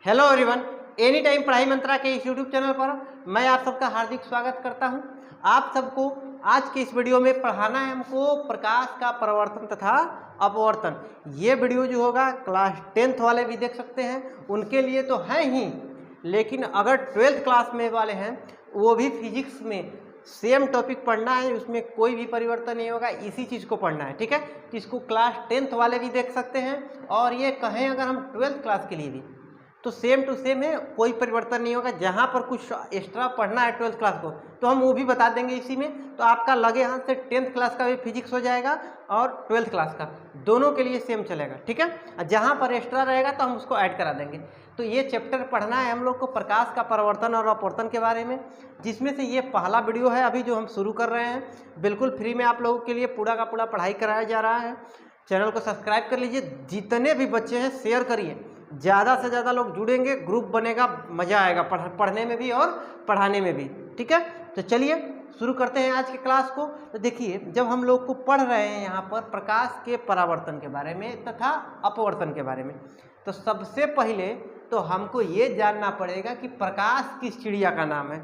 Hello everyone, any time पढ़ाई मंत्रा के इस यूट्यूब चैनल पर मैं आप सबका हार्दिक स्वागत करता हूं। आप सबको आज के इस वीडियो में पढ़ाना है हमको प्रकाश का परावर्तन तथा अपवर्तन। ये वीडियो जो होगा क्लास 10th वाले भी देख सकते हैं, उनके लिए तो है ही, लेकिन अगर 12th क्लास में वाले हैं वो भी फिजिक्स में सेम टॉपिक पढ़ना है, उसमें कोई भी परिवर्तन नहीं होगा, इसी चीज़ को पढ़ना है। ठीक है, तो इसको क्लास 10th वाले भी देख सकते हैं, और ये कहें अगर हम 12th क्लास के लिए भी तो सेम टू सेम है, कोई परिवर्तन नहीं होगा। जहाँ पर कुछ एक्स्ट्रा पढ़ना है 12th क्लास को तो हम वो भी बता देंगे इसी में, तो आपका लगे हाथ से 10th क्लास का भी फिजिक्स हो जाएगा और 12th क्लास का, दोनों के लिए सेम चलेगा। ठीक है, जहाँ पर एक्स्ट्रा रहेगा तो हम उसको ऐड करा देंगे। तो ये चैप्टर पढ़ना है हम लोग को प्रकाश का परावर्तन और अपवर्तन के बारे में, जिसमें से ये पहला वीडियो है अभी जो हम शुरू कर रहे हैं। बिल्कुल फ्री में आप लोगों के लिए पूरा का पूरा पढ़ाई कराया जा रहा है। चैनल को सब्सक्राइब कर लीजिए, जितने भी बच्चे हैं शेयर करिए, ज़्यादा से ज़्यादा लोग जुड़ेंगे, ग्रुप बनेगा, मज़ा आएगा पढ़ने में भी और पढ़ाने में भी। ठीक है, तो चलिए शुरू करते हैं आज की क्लास को। तो देखिए, जब हम लोग को पढ़ रहे हैं यहाँ पर प्रकाश के परावर्तन के बारे में तथा अपवर्तन के बारे में, तो सबसे पहले तो हमको ये जानना पड़ेगा कि प्रकाश किस चिड़िया का नाम है,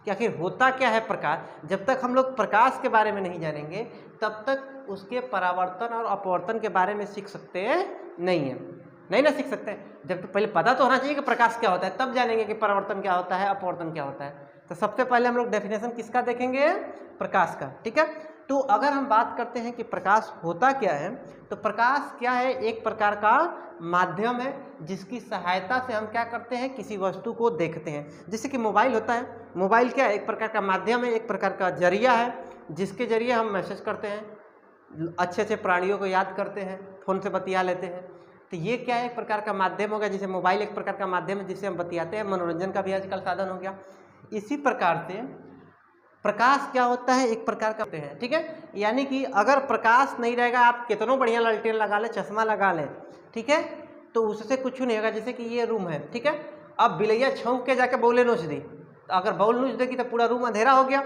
कि आखिर होता क्या है प्रकाश। जब तक हम लोग प्रकाश के बारे में नहीं जानेंगे तब तक उसके परावर्तन और अपवर्तन के बारे में सीख सकते हैं नहीं ना सीख सकते हैं। जब तो पहले पता तो होना चाहिए कि प्रकाश क्या होता है, तब जानेंगे कि परावर्तन क्या होता है, अपवर्तन क्या होता है। तो सबसे पहले हम लोग डेफिनेशन किसका देखेंगे, प्रकाश का। ठीक है, तो अगर हम बात करते हैं कि प्रकाश होता क्या है, तो प्रकाश क्या है, एक प्रकार का माध्यम है जिसकी सहायता से हम क्या करते हैं, किसी वस्तु को देखते हैं। जैसे कि मोबाइल होता है, मोबाइल क्या है, एक प्रकार का माध्यम है, एक प्रकार का जरिया है, जिसके जरिए हम मैसेज करते हैं, अच्छे अच्छे प्राणियों को याद करते हैं, फ़ोन से बतिया लेते हैं। तो ये क्या है, एक प्रकार का माध्यम हो गया। जैसे मोबाइल एक प्रकार का माध्यम है जिससे हम बतियाते हैं, मनोरंजन का भी आजकल साधन हो गया। इसी प्रकार से प्रकाश क्या होता है, एक प्रकार का होते हैं। ठीक है, यानी कि अगर प्रकाश नहीं रहेगा, आप कितनों बढ़िया लालटेन लगा ले, चश्मा लगा ले, ठीक है, तो उससे कुछ नहीं होगा। जैसे कि ये रूम है, ठीक है, अब बिलैया छौंक के जाके बौले नोच दी, तो अगर बौल नोच देगी तो पूरा रूम अंधेरा हो गया।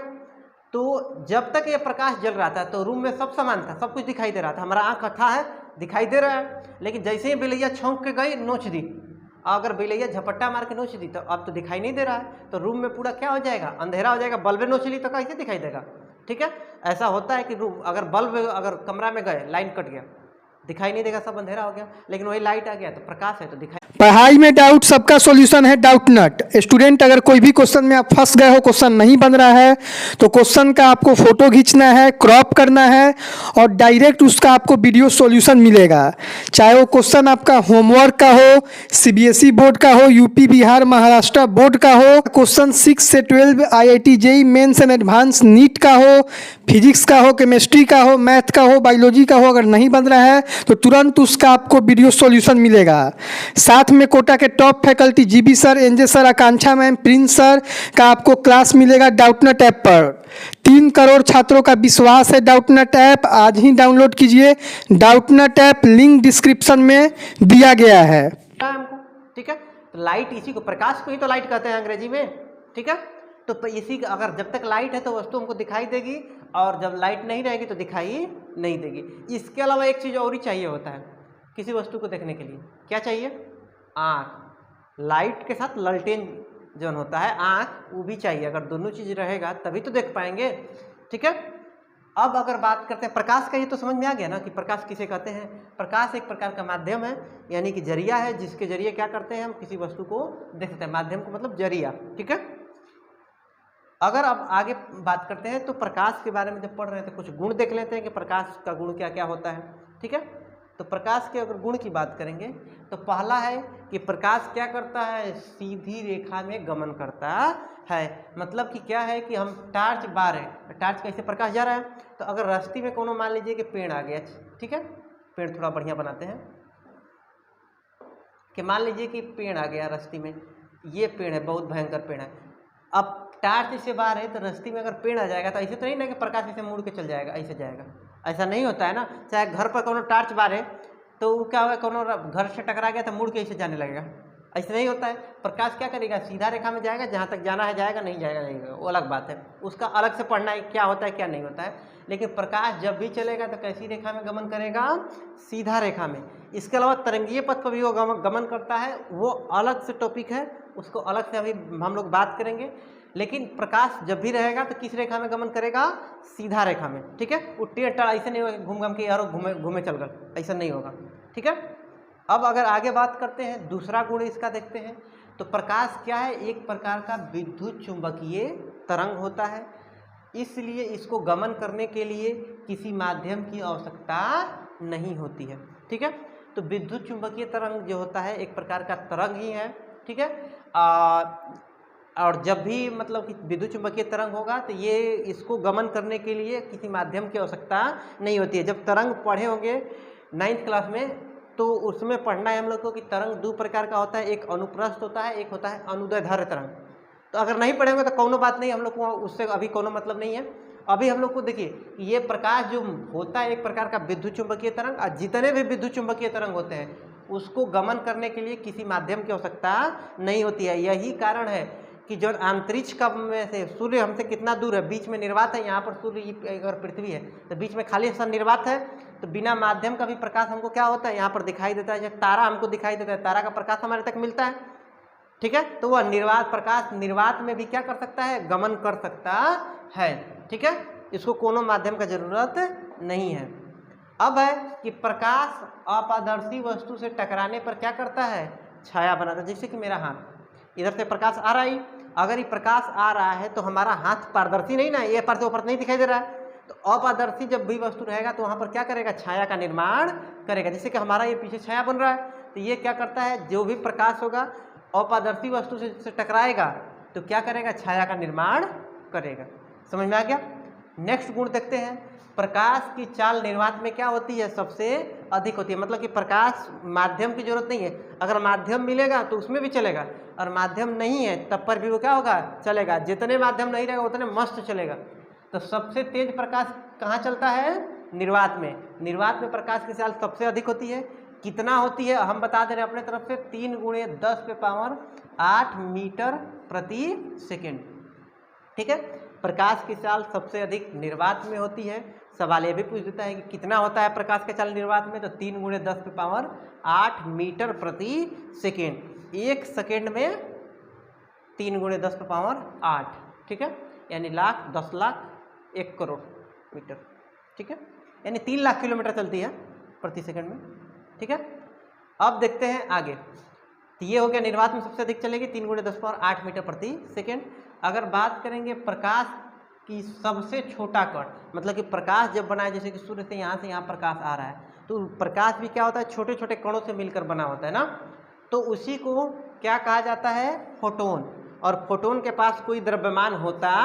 तो जब तक ये प्रकाश जल रहा था तो रूम में सब सामान था, सब कुछ दिखाई दे रहा था, हमारा आँख था है, दिखाई दे रहा है। लेकिन जैसे ही बिलैया छौंक के गई, नोच दी, अगर बिलैया झपट्टा मार के नोच दी तो अब तो दिखाई नहीं दे रहा है, तो रूम में पूरा क्या हो जाएगा, अंधेरा हो जाएगा। बल्ब नोच ली तो कैसे दिखाई देगा। ठीक है, ऐसा होता है कि रूम अगर बल्ब अगर कमरा में गए, लाइन कट गया, दिखाई नहीं देगा, सब अंधेरा हो गया। लेकिन वही लाइट आ गया तो प्रकाश है तो दिखाई। पढ़ाई में डाउट सबका सॉल्यूशन है डाउट नट। स्टूडेंट अगर कोई भी क्वेश्चन में आप फंस गए हो, क्वेश्चन नहीं बन रहा है, तो क्वेश्चन का आपको फोटो खींचना है, क्रॉप करना है और डायरेक्ट उसका आपको वीडियो सॉल्यूशन मिलेगा। चाहे वो क्वेश्चन आपका होमवर्क का हो, सीबीएसई बोर्ड का हो, यूपी बिहार महाराष्ट्र बोर्ड का हो, क्वेश्चन 6 से 12 IIT JEE mains and advance NEET का हो, फिजिक्स का हो, केमिस्ट्री का हो, मैथ का हो, बायोलॉजी का हो, अगर नहीं बन रहा है तो तुरंत उसका आपको वीडियो सॉल्यूशन मिलेगा। साथ में कोटा के top faculty GB sir, NJ sir, Akanksha ma'am, Prince sir का आपको क्लास मिलेगा डाउटनट ऐप पर। 3 करोड़ छात्रों का विश्वास है डाउटनट ऐप। आज ही डाउनलोड कीजिए डाउटनट ऐप, लिंक डिस्क्रिप्शन में दिया गया है। ठीक है, तो लाइट इसी को, प्रकाश को ही तो लाइट कहते हैं अंग्रेजी में। ठीक है, तो इसी का अगर जब तक लाइट है तो वस्तु हमको दिखाई देगी, और जब लाइट नहीं रहेगी तो दिखाई नहीं देगी। इसके अलावा एक चीज़ और ही चाहिए होता है किसी वस्तु को देखने के लिए, क्या चाहिए, आँख। लाइट के साथ ललटेन जो होता है, आँख, वो भी चाहिए। अगर दोनों चीज़ रहेगा तभी तो देख पाएंगे। ठीक है, अब अगर बात करते हैं प्रकाश का, ये तो समझ में आ गया ना कि प्रकाश किसे कहते हैं। प्रकाश एक प्रकार का माध्यम है, यानी कि जरिया है, जिसके जरिए क्या करते हैं, हम किसी वस्तु को देख सकते हैं। माध्यम को मतलब जरिया। ठीक है, अगर अब आगे बात करते हैं तो प्रकाश के बारे में जब पढ़ रहे हैं तो कुछ गुण देख लेते हैं कि प्रकाश का गुण क्या क्या होता है। ठीक है, तो प्रकाश के अगर गुण की बात करेंगे तो पहला है कि प्रकाश क्या करता है, सीधी रेखा में गमन करता है। मतलब कि क्या है कि हम टार्च बार है, टार्च कैसे प्रकाश जा रहा है, तो अगर रास्ते में कोनो मान लीजिए कि पेड़ आ गया, ठीक है, पेड़ थोड़ा बढ़िया बनाते हैं कि मान लीजिए कि पेड़ आ गया रास्ते में, ये पेड़ है, बहुत भयंकर पेड़ है। अब टार्च से बाहर है तो रास्ते में अगर पेड़ आ जाएगा तो ऐसे तो नहीं ना कि प्रकाश ऐसे मुड़ के चल जाएगा, ऐसे जाएगा, ऐसा नहीं होता है ना। चाहे घर पर कोनो टार्च बार है तो वो क्या होगा, कोनो घर से टकरा गया तो मुड़ के ऐसे जाने लगेगा, ऐसा नहीं होता है। प्रकाश क्या करेगा, सीधा रेखा में जाएगा, जहाँ तक जाना है जाएगा, नहीं जाएगा जाएगा, वो अलग बात है, उसका अलग से पढ़ना है क्या होता है क्या नहीं होता है। लेकिन प्रकाश जब भी चलेगा तो कैसी रेखा में गमन करेगा, सीधा रेखा में। इसके अलावा तरंगीय पथ पर भी वो गमन करता है, वो अलग से टॉपिक है, उसको अलग से अभी हम लोग बात करेंगे। लेकिन प्रकाश जब भी रहेगा तो किस रेखा में गमन करेगा, सीधा रेखा में, ठीक है। उट्टी अट्टा ऐसे नहीं होगा घूम घूम के यारो घूमे घूमे चल गए, ऐसा नहीं होगा, ठीक है। अब अगर आगे बात करते हैं, दूसरा गुण इसका देखते हैं, तो प्रकाश क्या है, एक प्रकार का विद्युत चुंबकीय तरंग होता है, इसलिए इसको गमन करने के लिए किसी माध्यम की आवश्यकता नहीं होती है, ठीक है। तो विद्युत चुंबकीय तरंग जो होता है एक प्रकार का तरंग ही है, ठीक है। और जब भी मतलब कि विद्युत चुंबकीय तरंग होगा तो ये इसको गमन करने के लिए किसी माध्यम की आवश्यकता नहीं होती है। जब तरंग पढ़े होंगे 9th क्लास में तो उसमें पढ़ना है हम लोग को कि तरंग दो प्रकार का होता है, एक अनुप्रस्थ होता है, एक होता है अनुदैर्ध्य तरंग। तो अगर नहीं पढ़ेंगे तो कोनो बात नहीं, हम लोग को उससे अभी कोनो मतलब नहीं है। अभी हम लोग को देखिए ये प्रकाश जो होता है एक प्रकार का विद्युत चुंबकीय तरंग, और जितने भी विद्युत चुंबकीय तरंग होते हैं उसको गमन करने के लिए किसी माध्यम की आवश्यकता नहीं होती है। यही कारण है कि जो अंतरिक्ष का में से सूर्य हमसे कितना दूर है, बीच में निर्वात है, यहाँ पर सूर्य अगर पृथ्वी है तो बीच में खाली सा निर्वात है, तो बिना माध्यम का भी प्रकाश हमको क्या होता है यहाँ पर दिखाई देता है। जब तारा हमको दिखाई देता है, तारा का प्रकाश हमारे तक मिलता है, ठीक है। तो वह निर्वात प्रकाश निर्वात में भी क्या कर सकता है, गमन कर सकता है, ठीक है। इसको कोनो माध्यम का जरूरत नहीं है। अब है कि प्रकाश अपारदर्शी वस्तु से टकराने पर क्या करता है, छाया बनाता है। जैसे कि मेरा हाथ इधर से प्रकाश आ रहा है, अगर ये प्रकाश आ रहा है तो हमारा हाथ पारदर्शी नहीं ना, ये पर से ऊपर नहीं दिखाई दे रहा है, तो अपारदर्शी जब भी वस्तु रहेगा तो वहाँ पर क्या करेगा, छाया का निर्माण करेगा। जैसे कि हमारा ये पीछे छाया बन रहा है, तो ये क्या करता है, जो भी प्रकाश होगा अपारदर्शी वस्तु से टकराएगा तो क्या करेगा, छाया का निर्माण करेगा। समझ में आ गया। नेक्स्ट गुण देखते हैं, प्रकाश की चाल निर्वात में क्या होती है, सबसे अधिक होती है। मतलब कि प्रकाश माध्यम की जरूरत नहीं है, अगर माध्यम मिलेगा तो उसमें भी चलेगा, और माध्यम नहीं है तब पर भी वो क्या होगा, चलेगा। जितने माध्यम नहीं रहेगा उतने मस्त चलेगा। तो सबसे तेज प्रकाश कहाँ चलता है, निर्वात में। निर्वात में प्रकाश की चाल सबसे अधिक होती है। कितना होती है हम बता दे रहे हैं अपने तरफ से, 3 × 10⁸ मीटर प्रति सेकेंड, ठीक है। प्रकाश की चाल सबसे अधिक निर्वात में होती है। सवाल ये भी पूछ देता है कि कितना होता है प्रकाश की चाल निर्वात में, तो 3 × 10⁸ मीटर प्रति सेकेंड। 1 सेकेंड में 3 × 10⁸, ठीक है, यानी लाख, 10 लाख, 1 करोड़ मीटर, ठीक है, यानी 3 लाख किलोमीटर चलती है प्रति सेकंड में, ठीक है। अब देखते हैं आगे, तो ये हो गया निर्वात में सबसे अधिक चलेगी 3 × 10⁸ मीटर प्रति सेकेंड। अगर बात करेंगे प्रकाश की सबसे छोटा कण, मतलब कि प्रकाश जब बना है, जैसे कि सूर्य से यहाँ प्रकाश आ रहा है, तो प्रकाश भी क्या होता है, छोटे छोटे कणों से मिलकर बना होता है ना, तो उसी को क्या कहा जाता है, फोटोन। और फोटोन के पास कोई द्रव्यमान होता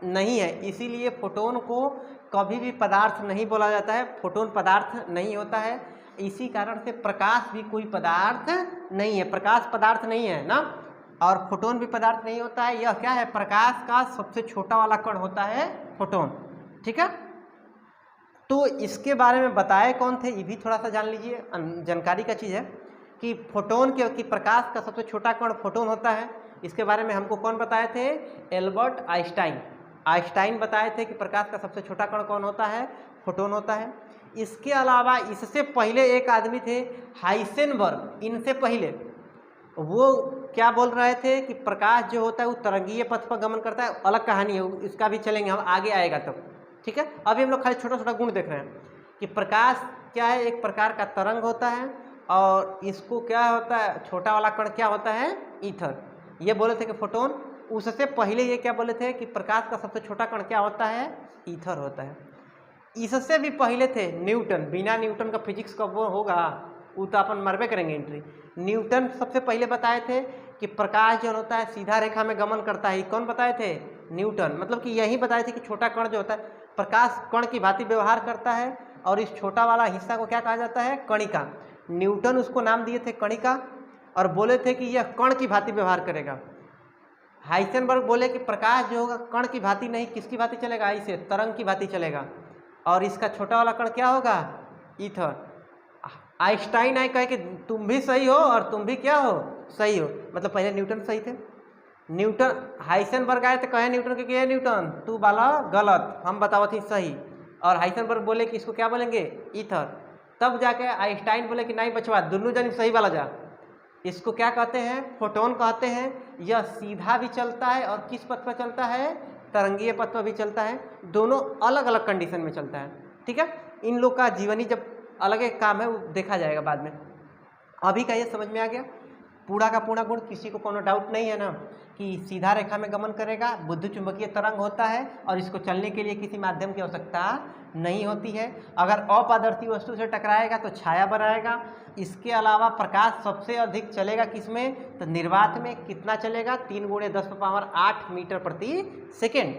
नहीं है, इसीलिए फोटोन को कभी भी पदार्थ नहीं बोला जाता है, फोटोन पदार्थ नहीं होता है। इसी कारण से प्रकाश भी कोई पदार्थ नहीं है, प्रकाश पदार्थ नहीं है ना, और फोटोन भी पदार्थ नहीं होता है। यह क्या है, प्रकाश का सबसे छोटा वाला कण होता है फोटोन, ठीक है। तो इसके बारे में बताए कौन थे, ये भी थोड़ा सा जान लीजिए, जानकारी का चीज़ है कि फोटोन कि प्रकाश का सबसे छोटा कण फोटोन होता है। इसके बारे में हमको कौन बताए थे, एल्बर्ट आइंस्टाइन। आइंस्टाइन बताए थे कि प्रकाश का सबसे छोटा कण कौन होता है, फोटोन होता है। इसके अलावा इससे पहले एक आदमी थे हाइसेनबर्ग, इनसे पहले वो क्या बोल रहे थे कि प्रकाश जो होता है वो तरंगीय पथ पर गमन करता है। अलग कहानी है, इसका भी चलेंगे हम, आगे आएगा तब, ठीक है। अभी हम लोग खाली छोटा छोटा गुण देख रहे हैं कि प्रकाश क्या है, एक प्रकार का तरंग होता है, और इसको क्या होता है, छोटा वाला कण क्या होता है, ईथर। ये बोले थे कि फोटोन, उससे पहले ये क्या बोले थे कि प्रकाश का सबसे छोटा कण क्या होता है, ईथर होता है। इससे भी पहले थे न्यूटन। बिना न्यूटन का फिजिक्स कब वो होगा, वो तो अपन मरबे करेंगे एंट्री। न्यूटन सबसे पहले बताए थे कि प्रकाश जो होता है सीधा रेखा में गमन करता है। कौन बताए थे, न्यूटन। मतलब कि यही बताए थे कि छोटा कण जो होता है प्रकाश कण की भांति व्यवहार करता है, और इस छोटा वाला हिस्सा को क्या कहा जाता है, कणिका। न्यूटन उसको नाम दिए थे कणिका, और बोले थे कि यह कण की भांति व्यवहार करेगा। हाइसेनबर्ग बोले कि प्रकाश जो होगा कण की भांति नहीं, किसकी भांति चलेगा, इसे तरंग की भांति चलेगा, और इसका छोटा वाला कण क्या होगा, ईथर। आइंस्टाइन आए कहे कि तुम भी सही हो और तुम भी क्या हो, सही हो, मतलब पहले न्यूटन सही थे। न्यूटन हाइसेनबर्ग आए तो कहे न्यूटन के न्यूटन तू बाला गलत, हम बताओ थी सही, और हाइसेनबर्ग बोले कि इसको क्या बोलेंगे ईथर। तब जाके आइंस्टाइन बोले कि नहीं बचवा दोनों जन सही वाला जा, इसको क्या कहते हैं फोटोन कहते हैं। यह सीधा भी चलता है और किस पथ पर चलता है, तरंगीय पथ पर भी चलता है, दोनों अलग अलग कंडीशन में चलता है। ठीक है, इन लोग का जीवनी जब अलग एक काम है वो देखा जाएगा बाद में। अभी का ये समझ में आ गया पूरा का पूरा गुण, किसी को कोनो डाउट नहीं है ना कि सीधा रेखा में गमन करेगा, बुद्ध चुंबकीय तरंग होता है और इसको चलने के लिए किसी माध्यम की आवश्यकता नहीं होती है। अगर अपारदर्शी वस्तु से टकराएगा तो छाया बनाएगा। इसके अलावा प्रकाश सबसे अधिक चलेगा किसमें, तो निर्वात में। कितना चलेगा, 3 × 10⁸ मीटर प्रति सेकेंड।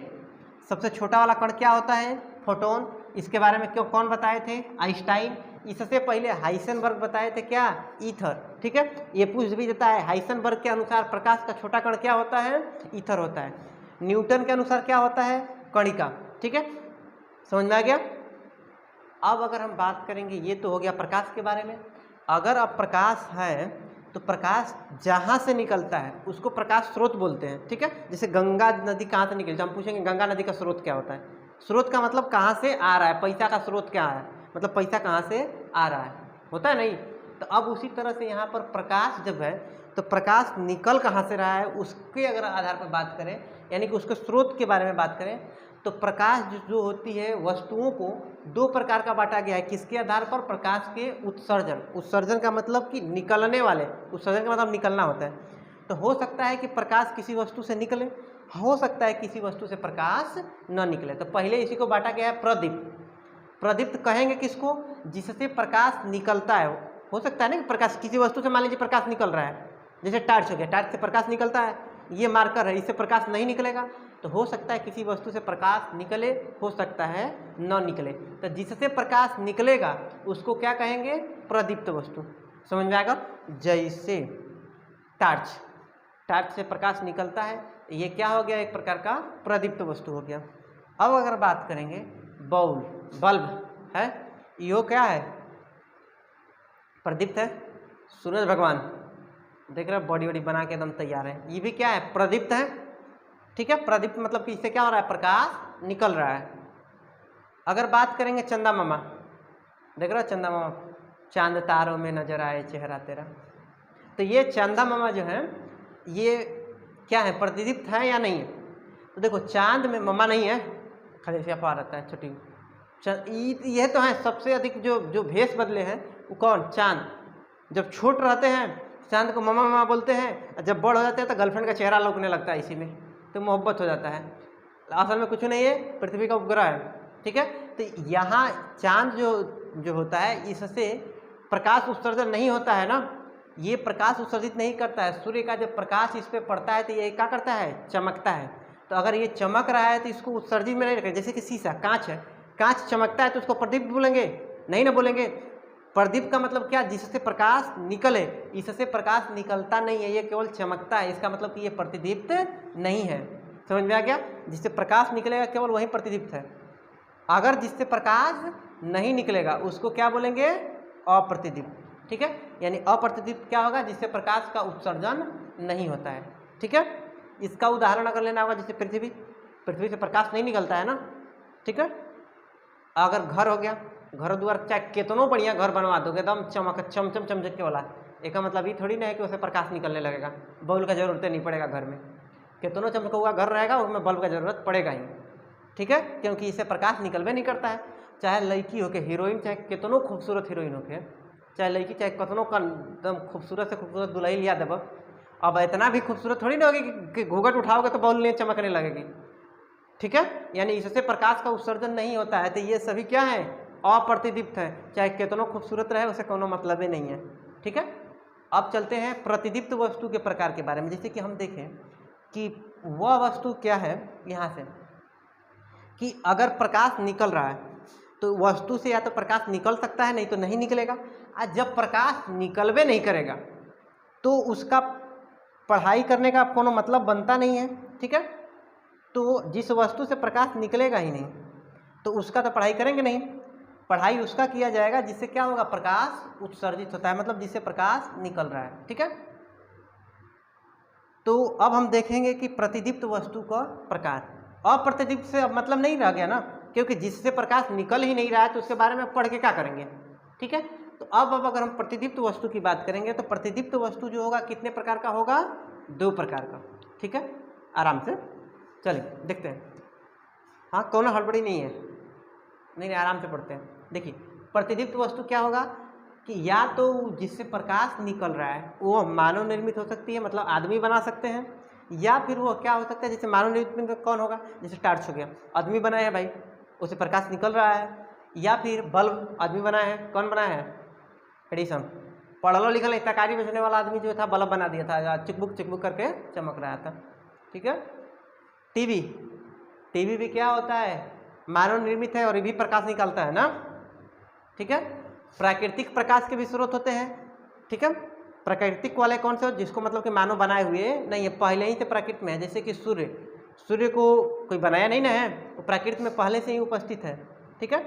सबसे छोटा वाला कण क्या होता है, फोटोन। इसके बारे में कौन बताए थे, आइंस्टाइन। इससे पहले हाइसेनबर्ग बताए थे क्या, ईथर। ठीक है, ये पूछ भी देता है हाइसेनबर्ग के अनुसार प्रकाश का छोटा कण क्या होता है, ईथर होता है। न्यूटन के अनुसार क्या होता है, कणिका। ठीक है, समझ में आ गया। अब अगर हम बात करेंगे, ये तो हो गया प्रकाश के बारे में। अगर अब प्रकाश है तो प्रकाश जहाँ से निकलता है उसको प्रकाश स्रोत बोलते हैं। ठीक है, जैसे गंगा नदी कहाँ से निकलती है, हम पूछेंगे गंगा नदी का स्रोत क्या होता है। स्रोत का मतलब कहाँ से आ रहा है, पैसा का स्रोत क्या है, मतलब पैसा कहाँ से आ रहा है, होता है नहीं। तो अब उसी तरह से यहाँ पर प्रकाश जब है तो प्रकाश निकल कहाँ से रहा है, उसके अगर आधार पर बात करें, यानी कि उसके स्रोत के बारे में बात करें, तो प्रकाश जो होती है वस्तुओं को 2 प्रकार का बांटा गया है। किसके आधार पर, प्रकाश के उत्सर्जन। उत्सर्जन का मतलब कि निकलने वाले, उत्सर्जन का मतलब निकलना होता है। तो हो सकता है कि प्रकाश किसी वस्तु से निकले, हो सकता है किसी वस्तु से प्रकाश न निकले। तो पहले इसी को बांटा गया है प्रदीप्त। प्रदीप्त कहेंगे किसको, जिससे प्रकाश निकलता है। हो सकता है ना कि प्रकाश किसी वस्तु से, मान लीजिए प्रकाश निकल रहा है, जैसे टार्च हो गया, टार्च से प्रकाश निकलता है, ये मार्कर है, इससे प्रकाश नहीं निकलेगा। तो हो सकता है किसी वस्तु से प्रकाश निकले, हो सकता है न निकले। तो जिससे प्रकाश निकलेगा उसको क्या कहेंगे, प्रदीप्त वस्तु। समझ में आएगा। जैसे टार्च, टार्च से प्रकाश निकलता है, ये क्या हो गया, एक प्रकार का प्रदीप्त वस्तु हो गया। अब अगर बात करेंगे बाउल, बल्ब है, यो क्या है, प्रदीप्त है। सूरज भगवान देख रहे हो, बॉडी वॉडी बना के एकदम तैयार है, ये भी क्या है, प्रदीप्त है। ठीक है, प्रदीप्त मतलब कि इससे क्या हो रहा है, प्रकाश निकल रहा है। अगर बात करेंगे चंदा मामा, देख रहे हो चंदा मामा, चांद तारों में नजर आए चेहरा तेरा। तो ये चंदा मामा जो है ये क्या है, प्रदीप्त है या नहीं है। तो देखो चांद में मामा नहीं है, खाली से अफवाह रहता है छोटी। ये तो है सबसे अधिक जो भेष बदले हैं वो कौन, चांद। जब छोट रहते हैं चांद को मामा मामा बोलते हैं, जब बड़ हो जाते हैं तो गर्लफ्रेंड का चेहरा लौकने लगता है, इसी में तो मोहब्बत हो जाता है। असल में कुछ नहीं है, पृथ्वी का उपग्रह है। ठीक है, तो यहाँ चांद जो होता है इससे प्रकाश उत्सर्जन नहीं होता है ना, ये प्रकाश उत्सर्जित नहीं करता है। सूर्य का जब प्रकाश इस पर पड़ता है तो ये क्या करता है, चमकता है। तो अगर ये चमक रहा है तो इसको उत्सर्जित में नहीं रखें। जैसे कि शीशा, कांच है, कांच चमकता है तो उसको प्रदीप्त बोलेंगे, नहीं ना बोलेंगे। प्रदीप्त का मतलब क्या, जिससे प्रकाश निकले, इससे प्रकाश निकलता नहीं है, ये केवल चमकता है। इसका मतलब कि ये प्रतिदीप्त नहीं है। समझ में आ गया, जिससे प्रकाश निकलेगा केवल वही प्रतिदीप्त है। अगर जिससे प्रकाश नहीं निकलेगा उसको क्या बोलेंगे, अप्रतिदीप्त। ठीक है, यानी अप्रतिदीप्त क्या होगा, जिससे प्रकाश का उत्सर्जन नहीं होता है। ठीक है, इसका उदाहरण अगर लेना होगा, जैसे पृथ्वी से प्रकाश नहीं निकलता है ना। ठीक है, अगर घर हो गया, घर द्वार चाहे कितनो बढ़िया घर बनवा दोगे एकदम चमचम चमचके वाला, एक मतलब ये थोड़ी ना है कि उसे प्रकाश निकलने लगेगा, बल्ब का जरूरत नहीं पड़ेगा। घर में कितनों चमका हुआ घर रहेगा उसमें बल्ब का जरूरत पड़ेगा ही। ठीक है, क्योंकि इससे प्रकाश निकलवे नहीं करता है। चाहे लड़की हो के हीरोइन, चाहे कितनों खूबसूरत हीरोइन हो के, चाहे लड़की चाहे कितनों का एकदम खूबसूरत से खूबसूरत दुल्हन लिया देव, अब इतना भी खूबसूरत थोड़ी ना होगी कि घूंघट उठाओगे तो बल्ब नहीं चमकने लगेगी। ठीक है, यानी इससे प्रकाश का उत्सर्जन नहीं होता है। तो ये सभी क्या है, अप्रतिदीप्त है, चाहे कितनों खूबसूरत रहे उसे कोनो मतलब ही नहीं है। ठीक है, अब चलते हैं प्रतिदीप्त वस्तु के प्रकार के बारे में। जैसे कि हम देखें कि वह वस्तु क्या है, यहाँ से कि अगर प्रकाश निकल रहा है तो वस्तु से या तो प्रकाश निकल सकता है, नहीं तो नहीं निकलेगा। आज जब प्रकाश निकलवे नहीं करेगा तो उसका पढ़ाई करने का कोनो मतलब बनता नहीं है। ठीक है, तो जिस वस्तु से प्रकाश निकलेगा ही नहीं तो उसका तो पढ़ाई करेंगे नहीं। पढ़ाई उसका किया जाएगा जिससे क्या होगा, प्रकाश उत्सर्जित होता है, मतलब जिससे प्रकाश निकल रहा है। ठीक है, तो अब हम देखेंगे कि प्रतिदीप्त वस्तु का प्रकार। अप्रतिदीप्त से अब मतलब नहीं रह गया ना, क्योंकि जिससे प्रकाश निकल ही नहीं रहा है तो उसके बारे में पढ़ के क्या करेंगे। ठीक है, तो अब अगर हम प्रतिदीप्त वस्तु की बात करेंगे तो प्रतिदीप्त वस्तु जो होगा कितने प्रकार का होगा, 2 प्रकार का। ठीक है, आराम से चलिए देखते हैं। हाँ, कोनो हड़बड़ी नहीं है, नहीं आराम से पढ़ते हैं। देखिए प्रतिदीप्त वस्तु क्या होगा कि या तो जिससे प्रकाश निकल रहा है वो मानव निर्मित हो सकती है, मतलब आदमी बना सकते हैं, या फिर वो क्या हो सकता है, जैसे मानव निर्मित में कौन होगा, जैसे टार्च हो गया, आदमी बनाया है भाई, उससे प्रकाश निकल रहा है। या फिर बल्ब आदमी बनाया है, कौन बनाया है, एडिसन। पढ़लो लिखल नहीं, तरकारी बेचने वाला आदमी जो था बल्ब बना दिया था, चिकबुक चिकबुक करके चमक रहा था। ठीक है, टीवी, टीवी भी क्या होता है, मानव निर्मित है और ये भी प्रकाश निकालता है ना। ठीक है, प्राकृतिक प्रकाश के भी स्रोत होते हैं। ठीक है, प्राकृतिक वाले कौन से हो, जिसको मतलब कि मानव बनाए हुए नहीं है, पहले ही से प्रकृति में है। जैसे कि सूर्य, सूर्य को कोई बनाया नहीं ना है, वो प्रकृति में पहले से ही उपस्थित है। ठीक है,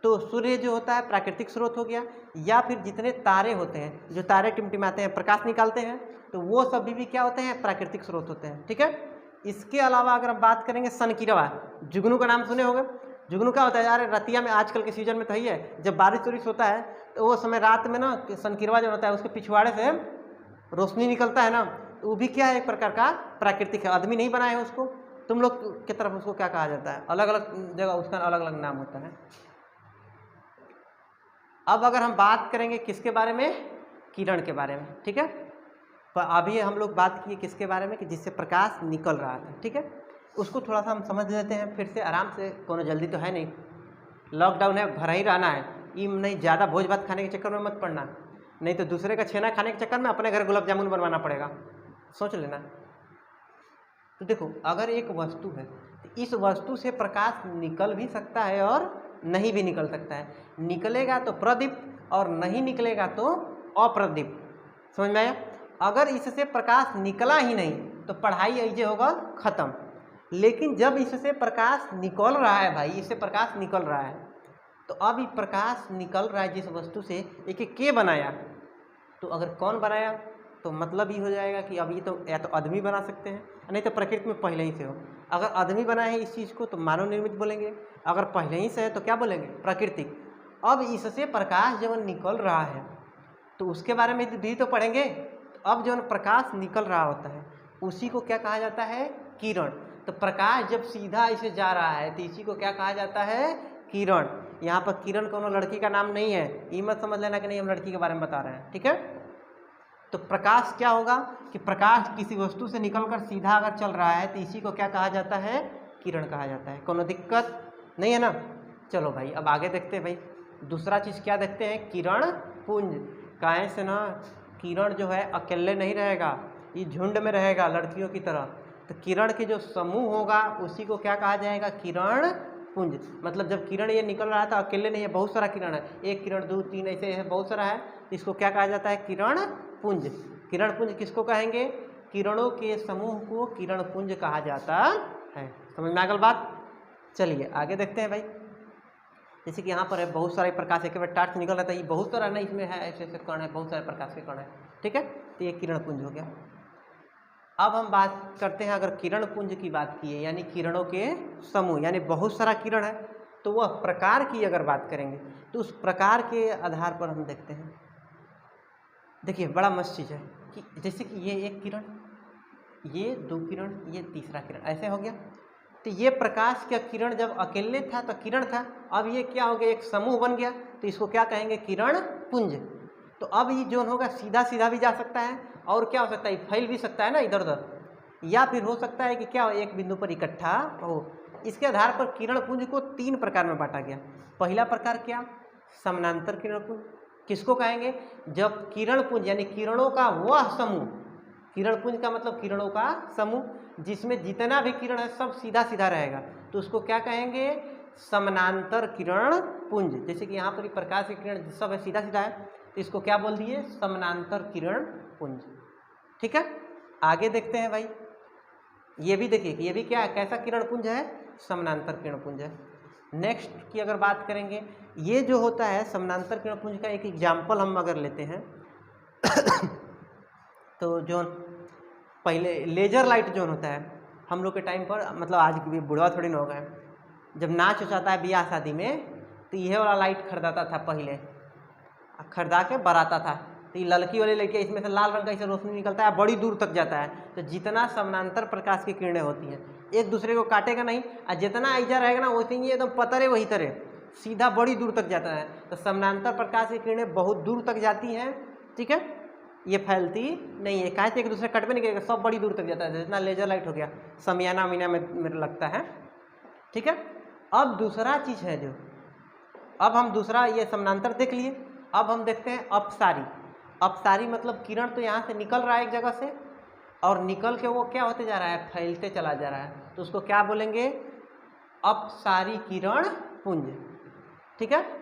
तो सूर्य जो होता है प्राकृतिक स्रोत हो गया। या फिर जितने तारे होते हैं, जो तारे टिमटिमाते हैं प्रकाश निकालते हैं, तो वो सभी भी क्या होते हैं, प्राकृतिक स्रोत होते हैं। ठीक है, इसके अलावा अगर हम बात करेंगे सनकिरवा, जुगनू का नाम सुने होंगे। जुगनू क्या होता है यार, रतिया में आजकल के सीजन में तो ही है, जब बारिश उरिश होता है तो वो समय रात में ना सनकिरवा जो होता है उसके पिछवाड़े से रोशनी निकलता है ना, तो वो भी क्या है, एक प्रकार का प्राकृतिक है, आदमी नहीं बनाए हैं उसको। तुम लोग की तरफ उसको क्या कहा जाता है, अलग अलग जगह उसका अलग अलग नाम होता है। अब अगर हम बात करेंगे किसके बारे में, किरण के बारे में। ठीक है, तो अभी हम लोग बात किए किसके बारे में, कि जिससे प्रकाश निकल रहा था। ठीक है, उसको थोड़ा सा हम समझ लेते हैं फिर से आराम से, कोनो जल्दी तो है नहीं, लॉकडाउन है, घर ही रहना है। ये नहीं ज़्यादा भोज भात खाने के चक्कर में मत पड़ना, नहीं तो दूसरे का छेना खाने के चक्कर में अपने घर गुलाब जामुन बनवाना पड़ेगा, सोच लेना। तो देखो अगर एक वस्तु है तो इस वस्तु से प्रकाश निकल भी सकता है और नहीं भी निकल सकता है। निकलेगा तो प्रदीप्त और नहीं निकलेगा तो अप्रदीप्त। समझ में आया। अगर इससे प्रकाश निकला ही नहीं तो पढ़ाई ऐसे होगा खत्म। लेकिन जब इससे प्रकाश निकल रहा है भाई, इससे प्रकाश निकल रहा है, तो अब ये प्रकाश निकल रहा है जिस वस्तु से, एक के बनाया, तो अगर कौन बनाया तो मतलब ये हो जाएगा कि अब ये तो या तो आदमी बना सकते हैं, नहीं तो प्रकृति में पहले ही से हो। अगर आदमी बनाए हैं इस चीज़ को तो मानव निर्मित बोलेंगे, अगर पहले ही से है तो क्या बोलेंगे, प्राकृतिक। अब इससे प्रकाश जब निकल रहा है तो उसके बारे में भी तो पढ़ेंगे। अब जो प्रकाश निकल रहा होता है उसी को क्या कहा जाता है, किरण। तो प्रकाश जब सीधा इसे जा रहा है तो इसी को क्या कहा जाता है, किरण। यहाँ पर किरण कोनो लड़की का नाम नहीं है, ये मत समझ लेना कि नहीं हम लड़की के बारे में बता रहे हैं। ठीक है, तो प्रकाश क्या होगा कि प्रकाश किसी वस्तु से निकलकर सीधा अगर चल रहा है तो इसी को क्या कहा जाता है, किरण कहा जाता है। कोनो दिक्कत नहीं है ना। चलो भाई अब आगे देखते हैं भाई, दूसरा चीज़ क्या देखते हैं, किरण पुंज। काहे से ना, किरण जो है अकेले नहीं रहेगा, ये झुंड में रहेगा लड़कियों की तरह। तो किरण के जो समूह होगा उसी को क्या कहा जाएगा, किरण पुंज। मतलब जब किरण ये निकल रहा था अकेले नहीं है, बहुत सारा किरण है, 1 किरण 2 3 ऐसे है, बहुत सारा है, तो इसको क्या कहा जाता है, किरण पुंज। किरण पुंज किसको कहेंगे, किरणों के समूह को किरण पुंज कहा जाता है। समझ में आ गई बात। चलिए आगे देखते हैं भाई। जैसे कि यहाँ पर है बहुत सारे प्रकाश एक बार टार्च निकल रहा था, ये बहुत सारा नहीं, इसमें है ऐसे ऐसे कण है, बहुत सारे प्रकाश के कण है। ठीक है, तो ये किरण पुंज हो गया। अब हम बात करते हैं, अगर किरण पुंज की बात की है यानी किरणों के समूह, यानी बहुत सारा किरण है, तो वह प्रकार की अगर बात करेंगे तो उस प्रकार के आधार पर हम देखते हैं। देखिए बड़ा मस्त चीज़ है कि जैसे कि ये 1 किरण, ये 2 किरण, ये तीसरा किरण, ऐसे हो गया। तो ये प्रकाश का किरण जब अकेले था तो किरण था, अब ये क्या हो गया, एक समूह बन गया, तो इसको क्या कहेंगे, किरण पुंज। तो अब ये जो होगा सीधा सीधा भी जा सकता है और क्या हो सकता है, फैल भी सकता है ना इधर उधर, या फिर हो सकता है कि क्या हो, एक बिंदु पर इकट्ठा हो। इसके आधार पर किरण पुंज को 3 प्रकार में बांटा गया। पहला प्रकार क्या, समानांतर किरण पुंज। किसको कहेंगे, जब किरण पुंज यानी किरणों का वह समूह, किरण पुंज का मतलब किरणों का समूह जिसमें जितना भी किरण है सब सीधा सीधा रहेगा, तो उसको क्या कहेंगे, समानांतर किरण पुंज। जैसे कि यहाँ पर प्रकाश की किरण सब है सीधा सीधा है, तो इसको क्या बोल दिए, समानांतर किरण पुंज। ठीक है, आगे देखते हैं भाई। ये भी देखिए कि ये भी क्या है, कैसा किरण पुंज है, समानांतर किरण पुंज है। नेक्स्ट की अगर बात करेंगे, ये जो होता है समानांतर किरण पुंज का एक एग्जाम्पल हम अगर लेते हैं तो जो पहले लेजर लाइट जो होता है हम लोग के टाइम पर, मतलब आज भी बुढ़वा थोड़ी ना हो गए, जब नाच हो जाता है ब्याह शादी में तो यह वाला लाइट खरीदाता था पहले, खरीदा के बराता था। तो ये लड़की वाली लड़की, इसमें से लाल रंग का इसे रोशनी निकलता है, बड़ी दूर तक जाता है। तो जितना समानांतर प्रकाश की किरणें होती हैं एक दूसरे को काटेगा नहीं, और जितना ऐजा रहेगा ना वैसे ही एकदम पतरे वही तरह सीधा बड़ी दूर तक जाता है। तो समानांतर प्रकाश की किरणें बहुत दूर तक जाती हैं, ठीक है, ये फैलती नहीं है, काहे एक दूसरे कट में नहीं करेगा, सब बड़ी दूर तक जाता है। जितना लेजर लाइट हो गया समियाना मीना में मेरे लगता है, ठीक है। अब दूसरा चीज़ है जो, अब हम दूसरा ये समानांतर देख लिए, अब हम देखते हैं अपसारी। अपसारी मतलब किरण तो यहाँ से निकल रहा है एक जगह से, और निकल के वो क्या होते जा रहा है, फैलते चला जा रहा है, तो उसको क्या बोलेंगे, अपसारी किरण पुंज, ठीक है।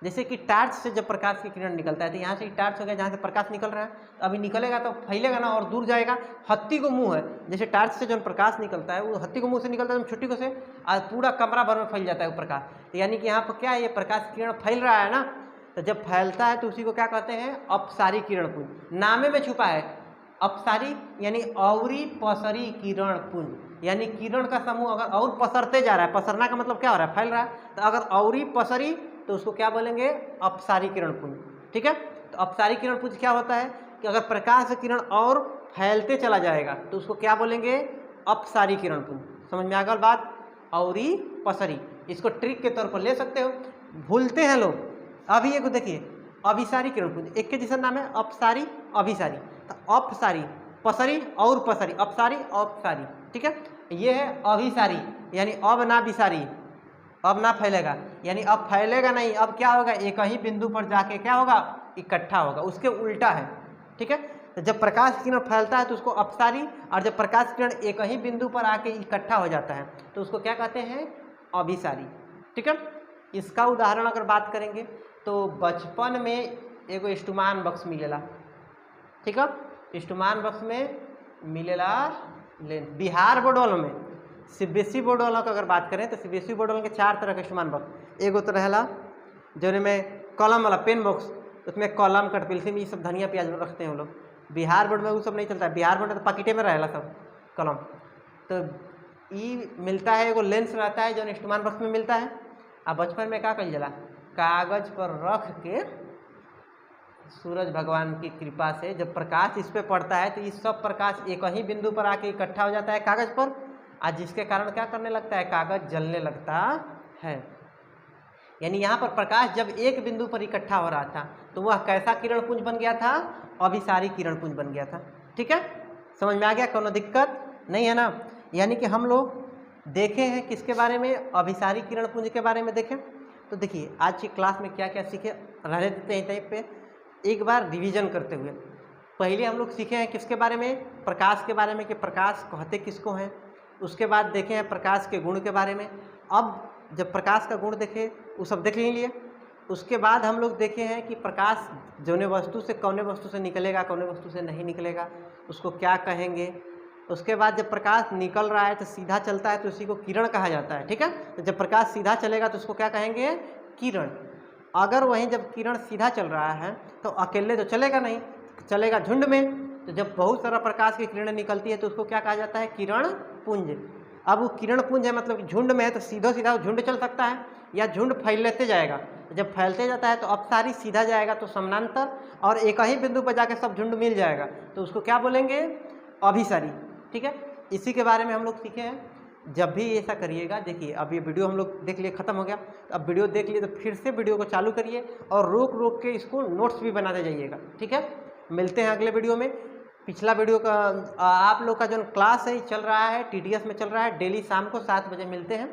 जैसे कि टार्च से जब प्रकाश की किरण निकलता है तो यहाँ से टार्च हो गया, जहाँ से प्रकाश निकल रहा है, तो अभी निकलेगा तो फैलेगा ना और दूर जाएगा। हत्ती को मुंह है, जैसे टार्च से जो प्रकाश निकलता है वो हत्ती को मुंह से निकलता है, छुट्टी को से और पूरा कमरा भर में फैल जाता है वो प्रकाश। तो यानी कि यहाँ पर क्या है, ये प्रकाश किरण फैल रहा है ना, तो जब फैलता है तो उसी को क्या कहते हैं, अपसारी किरण पुंज। नामे में छुपा है अपसारी, यानी अवरी पसरी किरण पुंज, यानी किरण का समूह अगर और पसरते जा रहा है, पसरना का मतलब क्या हो रहा है, फैल रहा है, तो अगर अवरी पसरी तो उसको क्या बोलेंगे, अपसारी किरण पुंज, ठीक है। तो अपसारी किरण पुंज क्या होता है कि अगर प्रकाश किरण और फैलते चला जाएगा तो उसको क्या बोलेंगे, अपसारी किरण पुंज। समझ में आ गई बात, अवरी पसरी, इसको ट्रिक के तौर पर ले सकते हो, भूलते हैं लोग। अभी ये को देखिए, अभिसारी किरण पुंज, एक के जैसा नाम है, अपसारी अभिसारी, तो अपसारी पसरी और पसरी, अपसारी अपसारी, ठीक है। ये है अभिसारी, यानी अब ना विसारी, अब ना फैलेगा, यानी अब फैलेगा नहीं, अब क्या होगा, एक ही बिंदु पर जाके क्या होगा, इकट्ठा होगा, उसके उल्टा है, ठीक है। तो जब प्रकाश किरण फैलता है तो उसको अपसारी, और जब प्रकाश किरण एक ही बिंदु पर आके इकट्ठा हो जाता है तो उसको क्या कहते हैं, अभिसारी, ठीक है। इसका उदाहरण अगर बात करेंगे तो बचपन में एगो स्टूमान बक्स मिलेला, ठीक है, स्टूमान बक्स में मिलेला लेंस। बिहार बोर्ड वालों में, सीबीएसई बोर्ड वालों की अगर बात करें तो सीबीएसई बोर्ड वालों के 4 तरह के स्टूमान बक्स, एगो तो रहेला जो में कलम वाला पेन बॉक्स, उसमें कलम कट पेंसिल ये सब धनिया प्याज रखते हैं वो लोग। बिहार बोर्ड में वो सब नहीं चलता है, बिहार बोर्ड में तो पकेटे में रहेला सब कलम। तो ये मिलता है, एगो लेंस रहता है जो स्टूमान बक्स में मिलता है। अब बचपन में क्या कल जाला, कागज पर रख के सूरज भगवान की कृपा से जब प्रकाश इस पे पड़ता है तो ये सब प्रकाश एक ही बिंदु पर आके इकट्ठा हो जाता है कागज पर, आज जिसके कारण क्या करने लगता है, कागज जलने लगता है। यानी यहाँ पर प्रकाश जब एक बिंदु पर इकट्ठा हो रहा था तो वह कैसा किरण पुंज बन गया था, अभिसारी किरण पुंज बन गया था, ठीक है। समझ में आ गया, कोनो दिक्कत नहीं है ना। यानी कि हम लोग देखे हैं किसके बारे में, अभिसारी किरण पुंज के बारे में देखें। तो देखिए आज की क्लास में क्या क्या सीखे, रहने देते हैं टाइप पे, एक बार रिवीजन करते हुए। पहले हम लोग सीखे हैं किसके बारे में, प्रकाश के बारे में, कि प्रकाश कहते किसको हैं। उसके बाद देखे हैं प्रकाश के गुण के बारे में। अब जब प्रकाश का गुण देखे वो सब देख लिए, उसके बाद हम लोग देखे हैं कि प्रकाश जौने वस्तु से कौने वस्तु से निकलेगा, कौने वस्तु से नहीं निकलेगा, उसको क्या कहेंगे। उसके बाद जब प्रकाश निकल रहा है तो सीधा चलता है तो उसी को किरण कहा जाता है, ठीक है। तो जब प्रकाश सीधा चलेगा तो उसको क्या कहेंगे, किरण। अगर वहीं जब किरण सीधा चल रहा है तो अकेले तो चलेगा नहीं, चलेगा झुंड में। तो जब बहुत सारा प्रकाश की किरणें निकलती है तो उसको क्या कहा जाता है, किरण पुंज। अब वो किरण पुंज है मतलब कि झुंड में है तो सीधा सीधा झुंड चल सकता है या झुंड फैलते जाएगा। जब फैलते जाता है तो अपसारी सीधा जाएगा तो समानांतर, और एक ही बिंदु पर जाकर सब झुंड मिल जाएगा तो उसको क्या बोलेंगे, अभिसारी, ठीक है। इसी के बारे में हम लोग सीखे हैं। जब भी ऐसा करिएगा, देखिए अब ये वीडियो हम लोग देख लिए, ख़त्म हो गया। अब वीडियो देख लिए तो फिर से वीडियो को चालू करिए और रोक रोक के इसको नोट्स भी बनाते जाइएगा, ठीक है। मिलते हैं अगले वीडियो में। पिछला वीडियो का आप लोग का जो क्लास है चल रहा है, TDS में चल रहा है, डेली शाम को 7 बजे मिलते हैं।